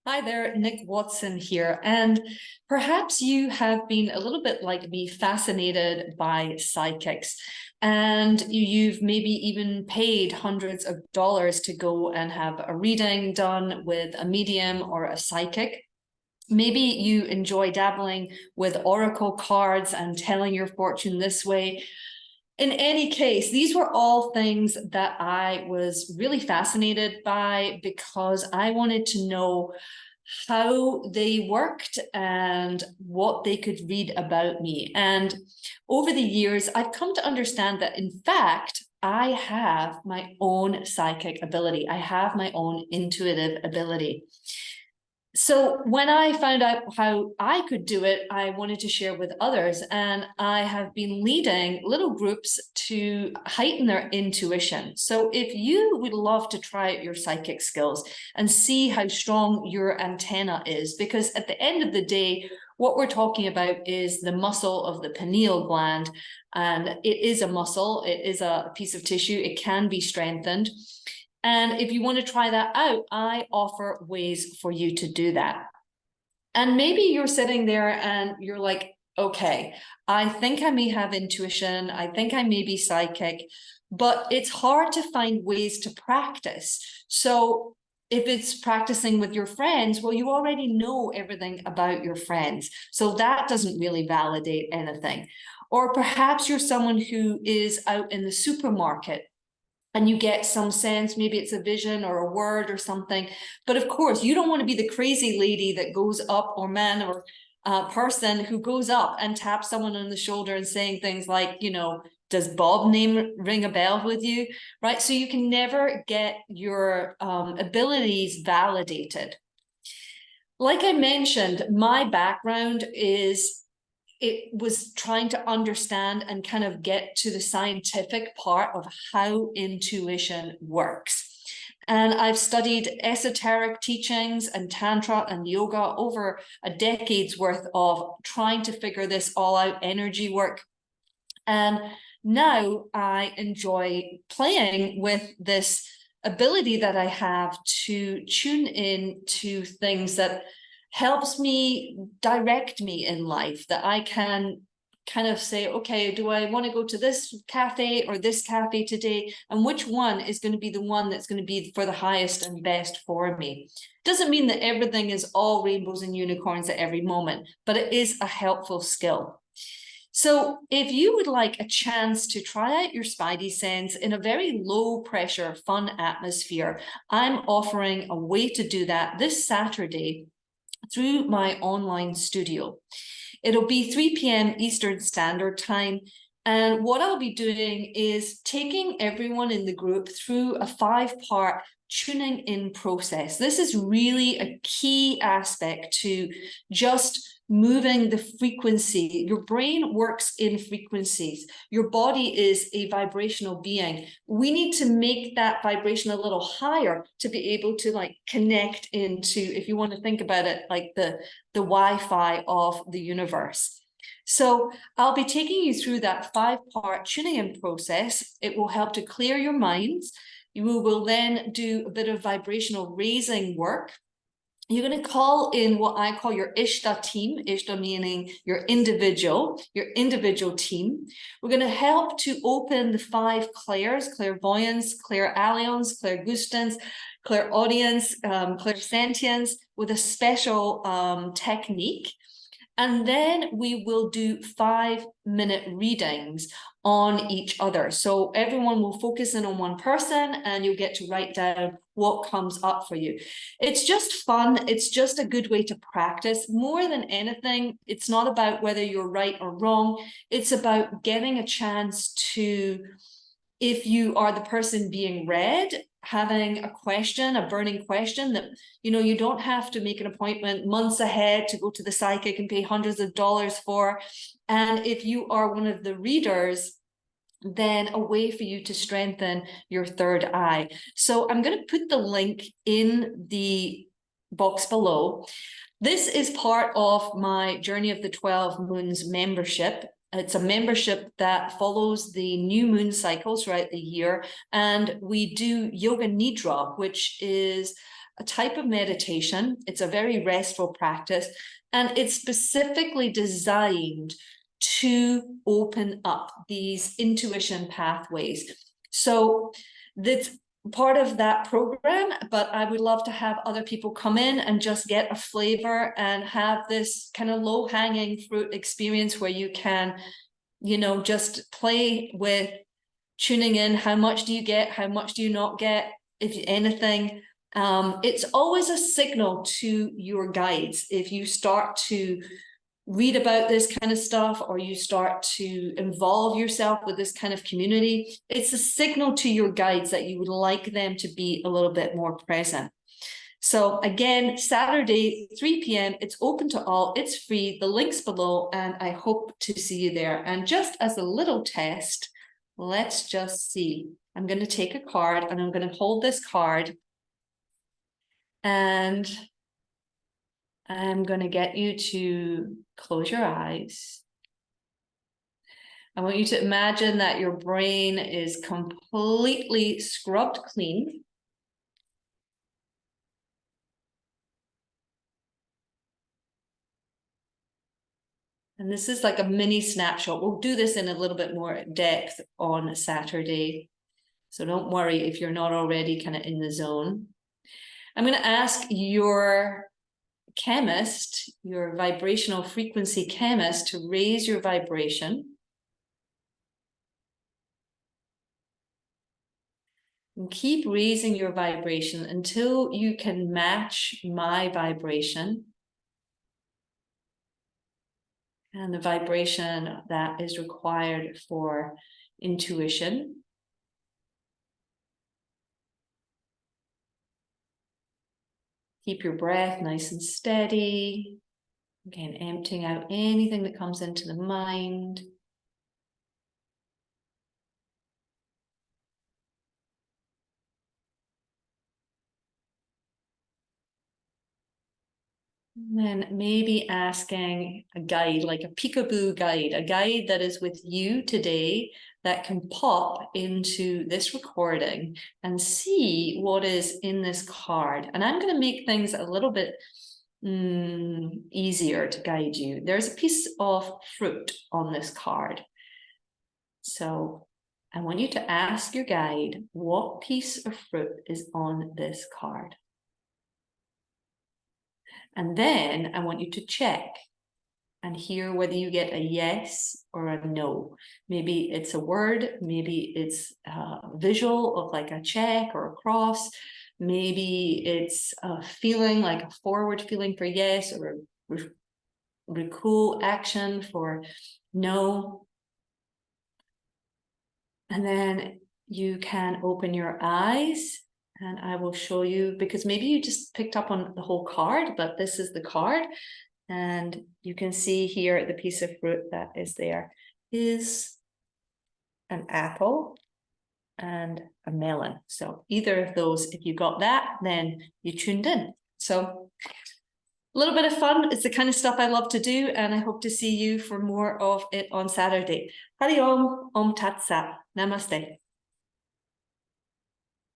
Hi there, Nick Watson here. And perhaps you have been a little bit like me, fascinated by psychics. And you've maybe even paid hundreds of dollars to go and have a reading done with a medium or a psychic. Maybe you enjoy dabbling with oracle cards and telling your fortune this way. In any case, these were all things that I was really fascinated by because I wanted to know how they worked and what they could read about me. And over the years, I've come to understand that, in fact, I have my own psychic ability. I have my own intuitive ability. So when I found out how I could do it, I wanted to share with others. And I have been leading little groups to heighten their intuition. So if you would love to try out your psychic skills and see how strong your antenna is, because at the end of the day, what we're talking about is the muscle of the pineal gland. And it is a muscle, it is a piece of tissue, it can be strengthened. And if you want to try that out, I offer ways for you to do that. And maybe you're sitting there and you're like, okay, I think I may have intuition. I think I may be psychic, but it's hard to find ways to practice. So if it's practicing with your friends, well, you already know everything about your friends. So that doesn't really validate anything. Or perhaps you're someone who is out in the supermarket and you get some sense, maybe it's a vision or a word or something. But of course, you don't want to be the crazy lady that goes up, or man or person who goes up and taps someone on the shoulder and saying things like, does Bob name ring a bell with you, right? So you can never get your abilities validated. Like I mentioned, my background is it was trying to understand and kind of get to the scientific part of how intuition works. And I've studied esoteric teachings and tantra and yoga over a decade's worth of trying to figure this all out, energy work. And now I enjoy playing with this ability that I have to tune in to things that helps me direct me in life, that I can kind of say, okay, do I want to go to this cafe or this cafe today? And which one is going to be the one that's going to be for the highest and best for me? Doesn't mean that everything is all rainbows and unicorns at every moment, but it is a helpful skill. So if you would like a chance to try out your Spidey sense in a very low pressure, fun atmosphere, I'm offering a way to do that this Saturday through my online studio. It'll be 3 p.m. Eastern Standard Time. And what I'll be doing is taking everyone in the group through a 5-part tuning in process. This is really a key aspect to just moving the frequency. Your brain works in frequencies. Your body is a vibrational being. We need to make that vibration a little higher to be able to connect into, if you want to think about it, like the Wi-Fi of the universe. So I'll be taking you through that 5-part tuning in process. It will help to clear your minds. You will then do a bit of vibrational raising work. You're going to call in what I call your Ishta team, Ishta meaning your individual team. We're going to help to open the 5 clairs: clairvoyance, clairalience, clairgustance, clairaudience, clairsentience, with a special technique. And then we will do 5-minute readings on each other. So everyone will focus in on one person and you'll get to write down what comes up for you. It's just fun. It's just a good way to practice. More than anything, it's not about whether you're right or wrong. It's about getting a chance to, if you are the person being read, having a question, a burning question that, you don't have to make an appointment months ahead to go to the psychic and pay hundreds of dollars for. And if you are one of the readers, then a way for you to strengthen your third eye. So I'm going to put the link in the box below. This is part of my Journey of the 12 Moons membership. It's a membership that follows the new moon cycles throughout the year. And we do Yoga Nidra, which is a type of meditation. It's a very restful practice, and it's specifically designed to open up these intuition pathways. So that's part of that program, but I would love to have other people come in and just get a flavor and have this kind of low-hanging fruit experience where you can, you know, just play with tuning in. How much do you get? How much do you not get? If anything, it's always a signal to your guides. If you start to read about this kind of stuff, or you start to involve yourself with this kind of community, it's a signal to your guides that you would like them to be a little bit more present. So again, Saturday, 3 p.m, it's open to all, it's free, the link's below, and I hope to see you there. And just as a little test, let's just see. I'm going to take a card, and I'm going to hold this card, and I'm going to get you to close your eyes. I want you to imagine that your brain is completely scrubbed clean. And this is like a mini snapshot. We'll do this in a little bit more depth on Saturday. So don't worry if you're not already kind of in the zone. I'm going to ask your chemist, your vibrational frequency chemist, to raise your vibration. And keep raising your vibration until you can match my vibration. And the vibration that is required for intuition. Keep your breath nice and steady. Again, emptying out anything that comes into the mind. And then maybe asking a guide, like a peekaboo guide, a guide that is with you today that can pop into this recording and see what is in this card. And I'm going to make things a little bit easier to guide you. There's a piece of fruit on this card. So I want you to ask your guide, what piece of fruit is on this card? And then I want you to check and hear whether you get a yes or a no. Maybe it's a word, maybe it's a visual of like a check or a cross. Maybe it's a feeling, like a forward feeling for yes, or a recall action for no. And then you can open your eyes, and I will show you, because maybe you just picked up on the whole card, but this is the card. And you can see here the piece of fruit that is there is an apple and a melon. So either of those, if you got that, then you tuned in. So a little bit of fun. It's the kind of stuff I love to do, and I hope to see you for more of it on Saturday. Hari Om, Om Tat Sat. Namaste.